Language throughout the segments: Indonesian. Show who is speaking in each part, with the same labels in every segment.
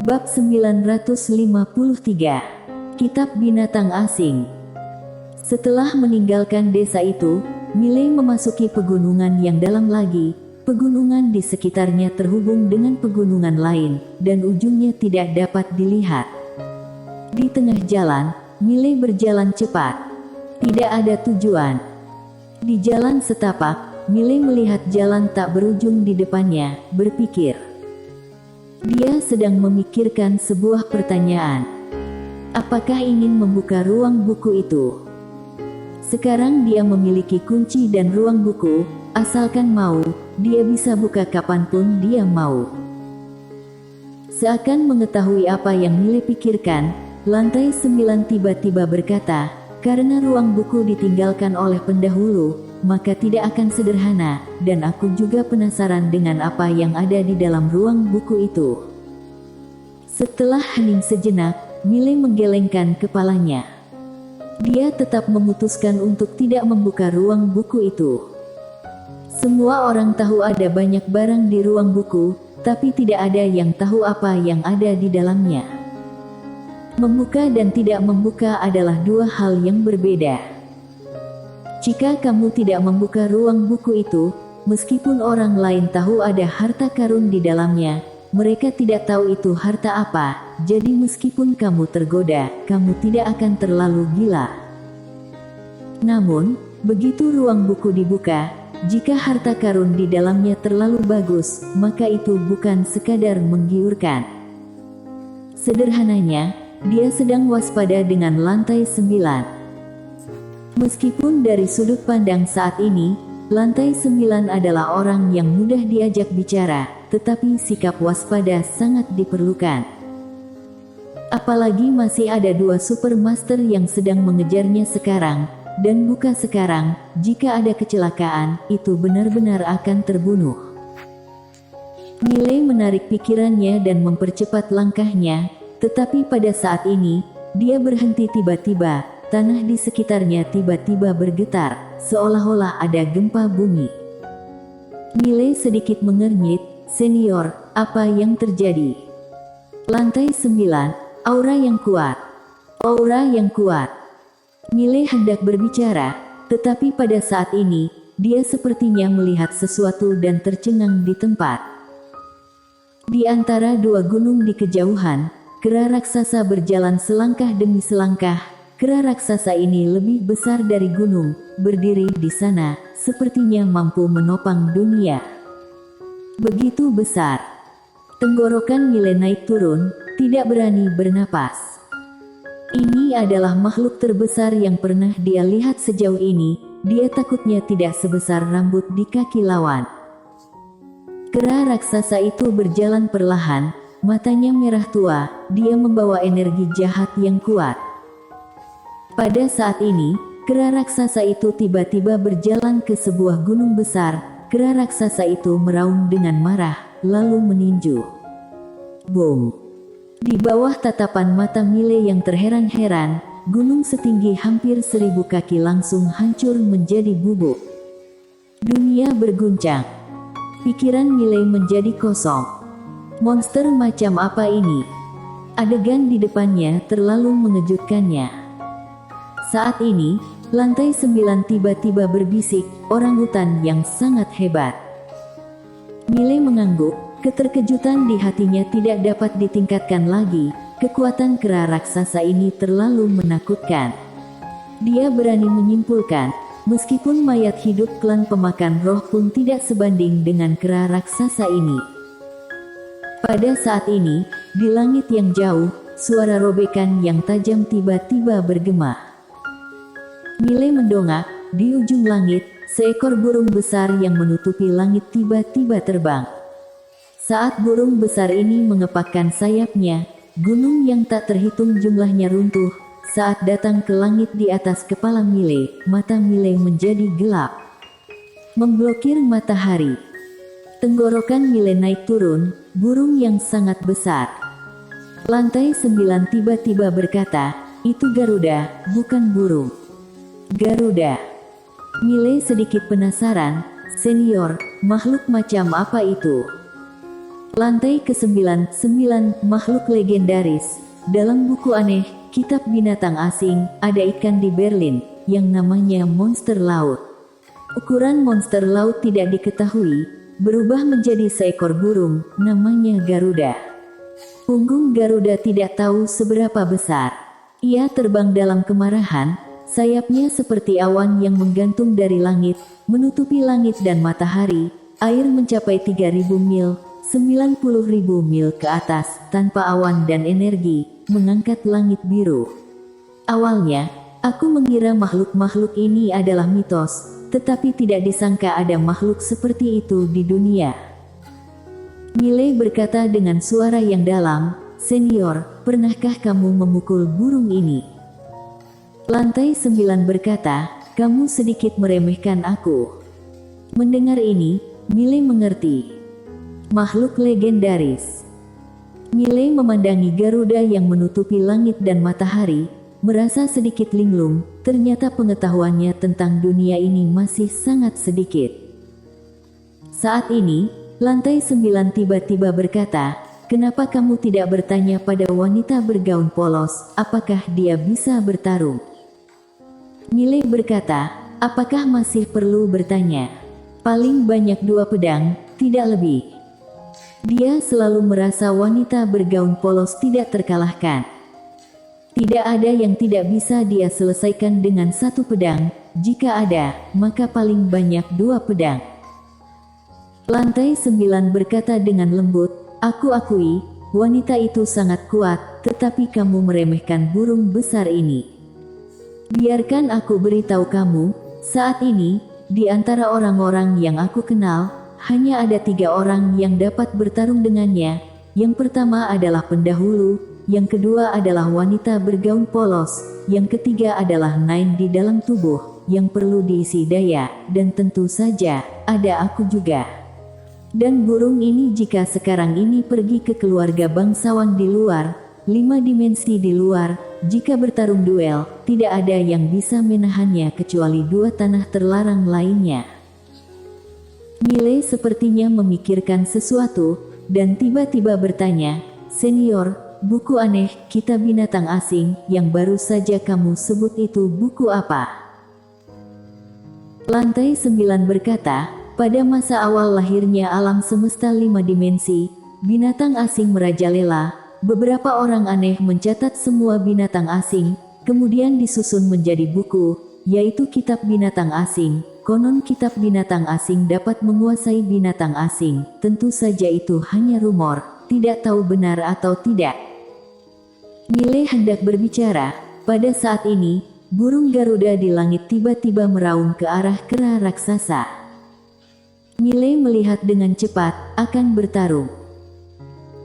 Speaker 1: Bab 953. Kitab Binatang Asing. Setelah meninggalkan desa itu, Miley memasuki pegunungan yang dalam lagi. Pegunungan di sekitarnya terhubung dengan pegunungan lain, dan ujungnya tidak dapat dilihat. Di tengah jalan, Miley berjalan cepat. Tidak ada tujuan. Di jalan setapak, Miley melihat jalan tak berujung di depannya, berpikir. Dia sedang memikirkan sebuah pertanyaan. Apakah ingin membuka ruang buku itu? Sekarang dia memiliki kunci dan ruang buku, asalkan mau, dia bisa buka kapanpun dia mau. Seakan mengetahui apa yang Miley pikirkan, lantai 9 tiba-tiba berkata, karena ruang buku ditinggalkan oleh pendahulu, maka tidak akan sederhana, dan aku juga penasaran dengan apa yang ada di dalam ruang buku itu. Setelah hening sejenak, Miley menggelengkan kepalanya. Dia tetap memutuskan untuk tidak membuka ruang buku itu. Semua orang tahu ada banyak barang di ruang buku, tapi tidak ada yang tahu apa yang ada di dalamnya. Membuka dan tidak membuka adalah dua hal yang berbeda. Jika kamu tidak membuka ruang buku itu, meskipun orang lain tahu ada harta karun di dalamnya, mereka tidak tahu itu harta apa, jadi meskipun kamu tergoda, kamu tidak akan terlalu gila. Namun, begitu ruang buku dibuka, jika harta karun di dalamnya terlalu bagus, maka itu bukan sekadar menggiurkan. Sederhananya, dia sedang waspada dengan lantai 9. Meskipun dari sudut pandang saat ini, lantai 9 adalah orang yang mudah diajak bicara, tetapi sikap waspada sangat diperlukan. Apalagi masih ada dua supermaster yang sedang mengejarnya sekarang, dan bukan sekarang, jika ada kecelakaan, itu benar-benar akan terbunuh. Miley menarik pikirannya dan mempercepat langkahnya, tetapi pada saat ini, dia berhenti tiba-tiba. Tanah di sekitarnya tiba-tiba bergetar, seolah-olah ada gempa bumi. Miley sedikit mengernyit, "Senior, apa yang terjadi?" Lantai 9, aura yang kuat. Aura yang kuat. Miley hendak berbicara, tetapi pada saat ini, dia sepertinya melihat sesuatu dan tercengang di tempat. Di antara dua gunung di kejauhan, kera raksasa berjalan selangkah demi selangkah. Kera raksasa ini lebih besar dari gunung, berdiri di sana, sepertinya mampu menopang dunia. Begitu besar. Tenggorokan Miley naik turun, tidak berani bernapas. Ini adalah makhluk terbesar yang pernah dia lihat sejauh ini, dia takutnya tidak sebesar rambut di kaki lawan. Kera raksasa itu berjalan perlahan, matanya merah tua, dia membawa energi jahat yang kuat. Pada saat ini, kera raksasa itu tiba-tiba berjalan ke sebuah gunung besar. Kera raksasa itu meraung dengan marah, lalu meninju. Boom! Di bawah tatapan mata Miley yang terheran-heran, gunung setinggi hampir 1000 kaki langsung hancur menjadi bubuk. Dunia berguncang. Pikiran Miley menjadi kosong. Monster macam apa ini? Adegan di depannya terlalu mengejutkannya. Saat ini, lantai 9 tiba-tiba berbisik, orangutan yang sangat hebat. Miley mengangguk, keterkejutan di hatinya tidak dapat ditingkatkan lagi, kekuatan kera raksasa ini terlalu menakutkan. Dia berani menyimpulkan, meskipun mayat hidup klan pemakan roh pun tidak sebanding dengan kera raksasa ini. Pada saat ini, di langit yang jauh, suara robekan yang tajam tiba-tiba bergema. Miley mendongak, di ujung langit, seekor burung besar yang menutupi langit tiba-tiba terbang. Saat burung besar ini mengepakkan sayapnya, gunung yang tak terhitung jumlahnya runtuh. Saat datang ke langit di atas kepala Miley, mata Miley menjadi gelap, memblokir matahari. Tenggorokan Miley naik turun, burung yang sangat besar. Lantai 9 tiba-tiba berkata, "Itu Garuda, bukan burung." Garuda. Miley sedikit penasaran, "Senior, makhluk macam apa itu?" Lantai ke-9, 9 makhluk legendaris. Dalam buku aneh, Kitab Binatang Asing, ada ikan di Berlin, yang namanya monster laut. Ukuran monster laut tidak diketahui, berubah menjadi seekor burung, namanya Garuda. Punggung Garuda tidak tahu seberapa besar. Ia terbang dalam kemarahan, sayapnya seperti awan yang menggantung dari langit, menutupi langit dan matahari. Air mencapai 3.000 mil, 90.000 mil ke atas, tanpa awan dan energi, mengangkat langit biru. Awalnya, aku mengira makhluk-makhluk ini adalah mitos, tetapi tidak disangka ada makhluk seperti itu di dunia. Miley berkata dengan suara yang dalam, "Senior, pernahkah kamu memukul burung ini?" Lantai 9 berkata, "Kamu sedikit meremehkan aku." Mendengar ini, Miley mengerti. Makhluk legendaris. Miley memandangi Garuda yang menutupi langit dan matahari, merasa sedikit linglung, ternyata pengetahuannya tentang dunia ini masih sangat sedikit. Saat ini, lantai 9 tiba-tiba berkata, "Kenapa kamu tidak bertanya pada wanita bergaun polos, apakah dia bisa bertarung?" Miley berkata, "Apakah masih perlu bertanya? Paling banyak 2 pedang, tidak lebih." Dia selalu merasa wanita bergaun polos tidak terkalahkan. Tidak ada yang tidak bisa dia selesaikan dengan 1 pedang, jika ada, maka paling banyak 2 pedang. Lantai 9 berkata dengan lembut, "Aku akui, wanita itu sangat kuat, tetapi kamu meremehkan burung besar ini. Biarkan aku beritahu kamu, saat ini, di antara orang-orang yang aku kenal, hanya ada 3 orang yang dapat bertarung dengannya. Yang pertama adalah pendahulu, yang kedua adalah wanita bergaun polos, yang ketiga adalah Nain di dalam tubuh, yang perlu diisi daya, dan tentu saja, ada aku juga. Dan burung ini jika sekarang ini pergi ke keluarga bangsawan di luar, 5 dimensi di luar, jika bertarung duel, tidak ada yang bisa menahannya kecuali 2 tanah terlarang lainnya." Miley sepertinya memikirkan sesuatu, dan tiba-tiba bertanya, "Senior, buku aneh, Kitab Binatang Asing, yang baru saja kamu sebut itu buku apa?" Lantai 9 berkata, "Pada masa awal lahirnya alam semesta 5 dimensi, binatang asing merajalela. Beberapa orang aneh mencatat semua binatang asing, kemudian disusun menjadi buku, yaitu Kitab Binatang Asing. Konon Kitab Binatang Asing dapat menguasai binatang asing, tentu saja itu hanya rumor, tidak tahu benar atau tidak." Miley hendak berbicara, pada saat ini, burung Garuda di langit tiba-tiba meraung ke arah kera raksasa. Miley melihat dengan cepat, akan bertarung.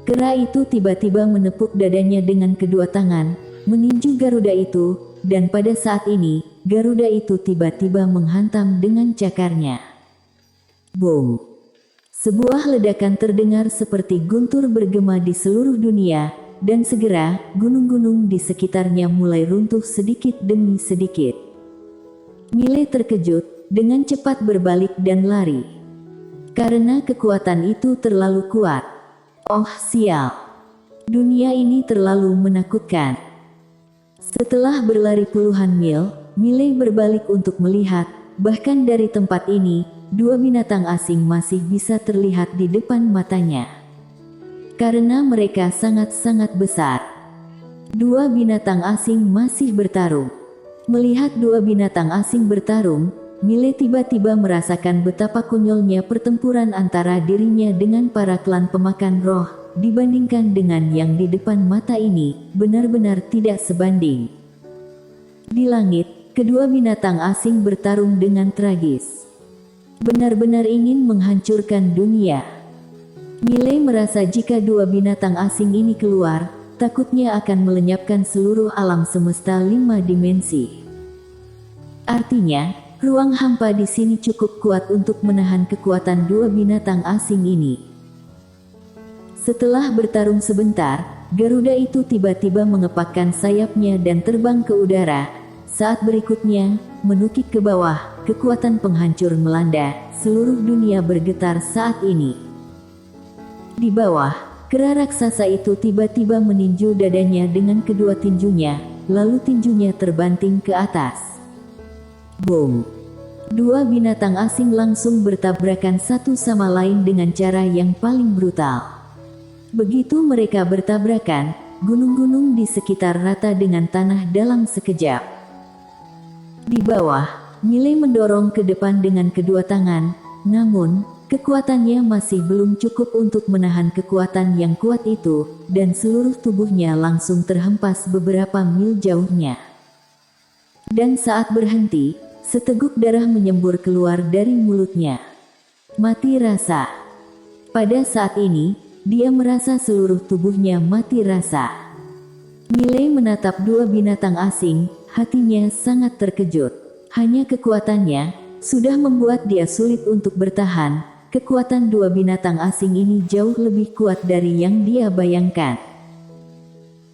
Speaker 1: Kera itu tiba-tiba menepuk dadanya dengan kedua tangan, meninju Garuda itu, dan pada saat ini, Garuda itu tiba-tiba menghantam dengan cakarnya. Boom! Sebuah ledakan terdengar seperti guntur bergema di seluruh dunia, dan segera, gunung-gunung di sekitarnya mulai runtuh sedikit demi sedikit. Miley terkejut, dengan cepat berbalik dan lari. Karena kekuatan itu terlalu kuat. Oh sial! Dunia ini terlalu menakutkan. Setelah berlari puluhan mil, Miley berbalik untuk melihat, bahkan dari tempat ini, 2 binatang asing masih bisa terlihat di depan matanya. Karena mereka sangat-sangat besar. 2 binatang asing masih bertarung. Melihat 2 binatang asing bertarung, Miley tiba-tiba merasakan betapa konyolnya pertempuran antara dirinya dengan para klan pemakan roh, dibandingkan dengan yang di depan mata ini, benar-benar tidak sebanding. Di langit, kedua binatang asing bertarung dengan tragis. Benar-benar ingin menghancurkan dunia. Miley merasa jika 2 binatang asing ini keluar, takutnya akan melenyapkan seluruh alam semesta 5 dimensi. Artinya, ruang hampa di sini cukup kuat untuk menahan kekuatan 2 binatang asing ini. Setelah bertarung sebentar, Garuda itu tiba-tiba mengepakkan sayapnya dan terbang ke udara. Saat berikutnya, menukik ke bawah, kekuatan penghancur melanda, seluruh dunia bergetar saat ini. Di bawah, kera raksasa itu tiba-tiba meninju dadanya dengan kedua tinjunya, lalu tinjunya terbanting ke atas. Boom! Dua binatang asing langsung bertabrakan satu sama lain dengan cara yang paling brutal. Begitu mereka bertabrakan, gunung-gunung di sekitar rata dengan tanah dalam sekejap. Di bawah, Miley mendorong ke depan dengan kedua tangan, namun kekuatannya masih belum cukup untuk menahan kekuatan yang kuat itu, dan seluruh tubuhnya langsung terhempas beberapa mil jauhnya. Dan saat berhenti, seteguk darah menyembur keluar dari mulutnya. Mati rasa. Pada saat ini, dia merasa seluruh tubuhnya mati rasa. Miley menatap dua binatang asing, hatinya sangat terkejut. Hanya kekuatannya sudah membuat dia sulit untuk bertahan. Kekuatan dua binatang asing ini jauh lebih kuat dari yang dia bayangkan.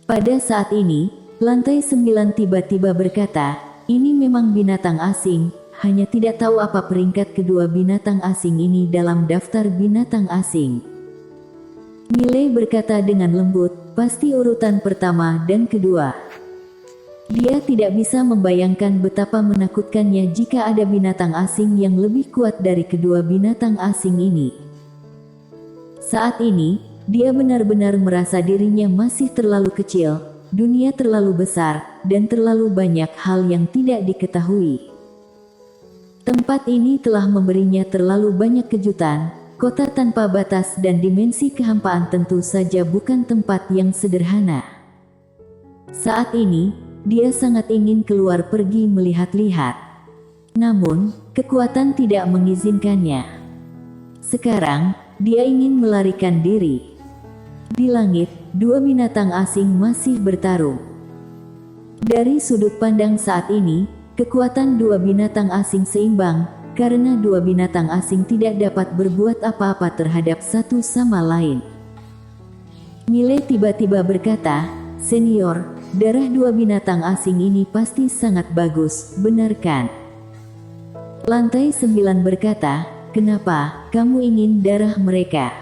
Speaker 1: Pada saat ini, lantai 9 tiba-tiba berkata, "Ini memang binatang asing, hanya tidak tahu apa peringkat kedua binatang asing ini dalam daftar binatang asing." Miley berkata dengan lembut, "Pasti urutan pertama dan kedua." Dia tidak bisa membayangkan betapa menakutkannya jika ada binatang asing yang lebih kuat dari kedua binatang asing ini. Saat ini, dia benar-benar merasa dirinya masih terlalu kecil, dunia terlalu besar, dan terlalu banyak hal yang tidak diketahui. Tempat ini telah memberinya terlalu banyak kejutan. Kota tanpa batas dan dimensi kehampaan tentu saja bukan tempat yang sederhana. Saat ini, dia sangat ingin keluar pergi melihat-lihat. Namun, kekuatan tidak mengizinkannya. Sekarang, dia ingin melarikan diri. Di langit, dua binatang asing masih bertarung. Dari sudut pandang saat ini, kekuatan dua binatang asing seimbang, karena dua binatang asing tidak dapat berbuat apa-apa terhadap satu sama lain. Miley tiba-tiba berkata, "Senior, darah dua binatang asing ini pasti sangat bagus, benar kan?" Lantai 9 berkata, "Kenapa kamu ingin darah mereka?"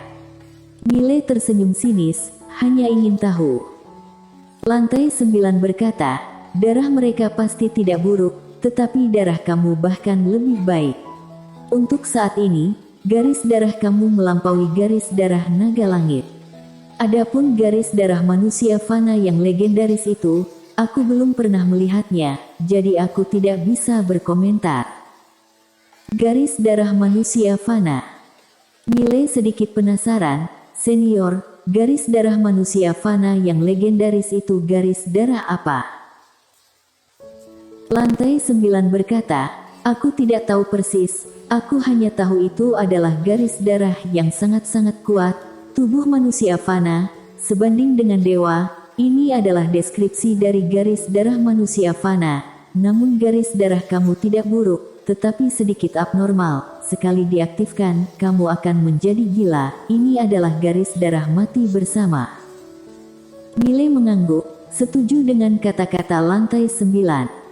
Speaker 1: Miley tersenyum sinis, hanya ingin tahu. Lantai 9 berkata, "Darah mereka pasti tidak buruk, tetapi darah kamu bahkan lebih baik. Untuk saat ini, garis darah kamu melampaui garis darah naga langit. Adapun garis darah manusia fana yang legendaris itu, aku belum pernah melihatnya, jadi aku tidak bisa berkomentar." Garis darah manusia fana. Miley sedikit penasaran, "Senior, garis darah manusia fana yang legendaris itu garis darah apa?" Lantai 9 berkata, "Aku tidak tahu persis, aku hanya tahu itu adalah garis darah yang sangat-sangat kuat, tubuh manusia fana, sebanding dengan dewa." Ini adalah deskripsi dari garis darah manusia fana, namun garis darah kamu tidak buruk, tetapi sedikit abnormal. Sekali diaktifkan, kamu akan menjadi gila. Ini adalah garis darah mati bersama. Miley mengangguk, setuju dengan kata-kata lantai 9.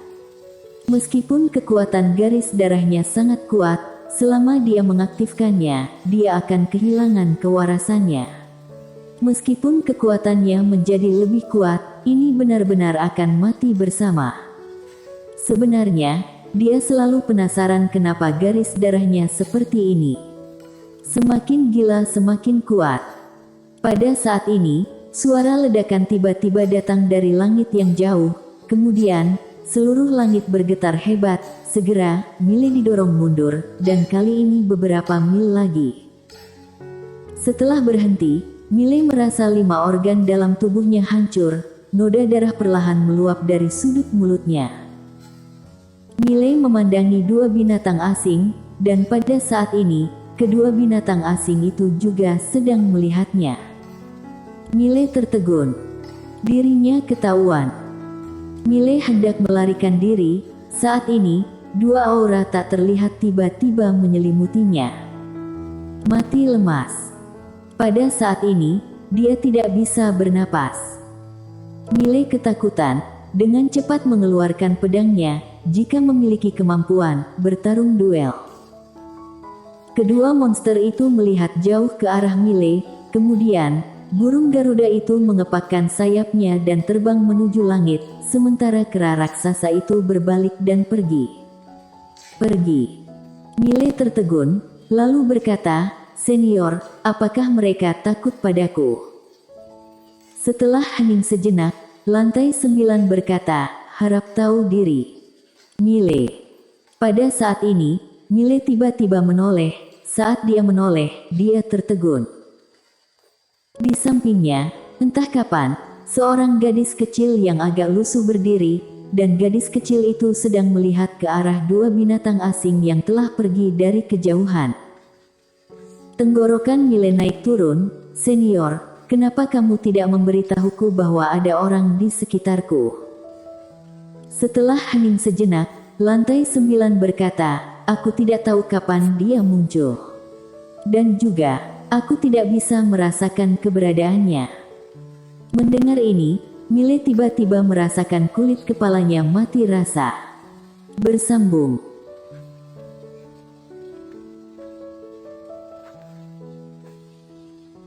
Speaker 1: Meskipun kekuatan garis darahnya sangat kuat, selama dia mengaktifkannya, dia akan kehilangan kewarasannya. Meskipun kekuatannya menjadi lebih kuat, ini benar-benar akan mati bersama. Sebenarnya, dia selalu penasaran kenapa garis darahnya seperti ini. Semakin gila semakin kuat. Pada saat ini, suara ledakan tiba-tiba datang dari langit yang jauh, kemudian seluruh langit bergetar hebat. Segera, Miley didorong mundur, dan kali ini beberapa mil lagi. Setelah berhenti, Miley merasa 5 organ dalam tubuhnya hancur, noda darah perlahan meluap dari sudut mulutnya. Miley memandangi dua binatang asing, dan pada saat ini, kedua binatang asing itu juga sedang melihatnya. Miley tertegun. Dirinya ketahuan. Miley hendak melarikan diri. Saat ini, dua aura tak terlihat tiba-tiba menyelimutinya. Mati lemas. Pada saat ini, dia tidak bisa bernapas. Miley ketakutan, dengan cepat mengeluarkan pedangnya, jika memiliki kemampuan bertarung duel. Kedua monster itu melihat jauh ke arah Miley, Kemudian, burung Garuda itu mengepakkan sayapnya dan terbang menuju langit, sementara kera raksasa itu berbalik dan pergi. Mile tertegun, lalu berkata, "Senior, apakah mereka takut padaku?" Setelah hening sejenak, lantai 9 berkata, "Harap tahu diri, Mile." Pada saat ini, Mile tiba-tiba menoleh. Saat dia menoleh, dia tertegun. Di sampingnya, entah kapan, seorang gadis kecil yang agak lusuh berdiri, dan gadis kecil itu sedang melihat ke arah dua binatang asing yang telah pergi dari kejauhan. Tenggorokan Mile naik turun. "Senior, kenapa kamu tidak memberitahuku bahwa ada orang di sekitarku?" Setelah hening sejenak, lantai 9 berkata, "Aku tidak tahu kapan dia muncul. Dan juga, aku tidak bisa merasakan keberadaannya." Mendengar ini, Mile tiba-tiba merasakan kulit kepalanya mati rasa. Bersambung.